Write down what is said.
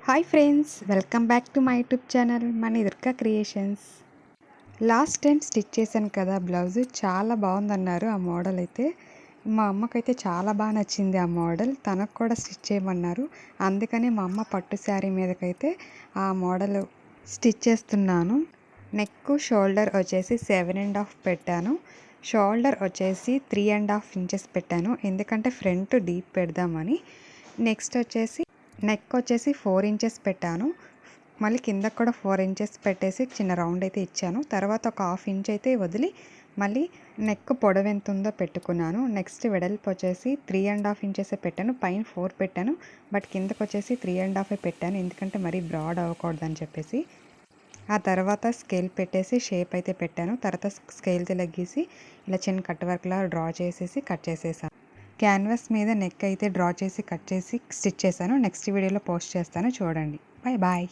Hi friends, welcome back to my YouTube channel మన Durga creations. Last time stitch చేశాను కదా blouse, చాలా బాగుందన్నారు ఆ మోడల్ అయితే. మా అమ్మకైతే చాలా బాగా నచ్చింది ఆ మోడల్, తనకు కూడా స్టిచ్ చేయమన్నారు. అందుకని మా అమ్మ పట్టు శారీ మీదకైతే ఆ మోడల్ స్టిచ్ చేస్తున్నాను. నెక్ షోల్డర్ వచ్చేసి 7.5 పెట్టాను, షోల్డర్ వచ్చేసి 3.5 ఇంచెస్ పెట్టాను, ఎందుకంటే ఫ్రంట్ డీప్ పెడదామని. నెక్స్ట్ వచ్చేసి నెక్ వచ్చేసి 4 ఇంచెస్ పెట్టాను, మళ్ళీ కింద కూడా 4 ఇంచెస్ పెట్టేసి చిన్న రౌండ్ అయితే ఇచ్చాను. తర్వాత ఒక 1/2 ఇంచ్ అయితే వదిలి మళ్ళీ నెక్ పొడవు ఎంత ఉందో పెట్టుకున్నాను. నెక్స్ట్ వెడల్పు వచ్చేసి 3.5 ఇంచెస్ పెట్టాను, పైన 4 పెట్టాను, బట్ కిందకు వచ్చేసి 3.5 పెట్టాను, ఎందుకంటే మరీ బ్రాడ్ అవ్వకూడదని చెప్పేసి. ఆ తర్వాత స్కేల్ పెట్టేసి షేప్ అయితే పెట్టాను. తర్వాత స్కేల్తో గీసి ఇలా చిన్న కట్ వర్క్లా డ్రా చేసేసి కట్ చేసేసాను. క్యాన్వాస్ మీద నెక్ అయితే డ్రా చేసి కట్ చేసి స్టిచ్ చేశాను. నెక్స్ట్ వీడియోలో పోస్ట్ చేస్తాను, చూడండి. Bye bye.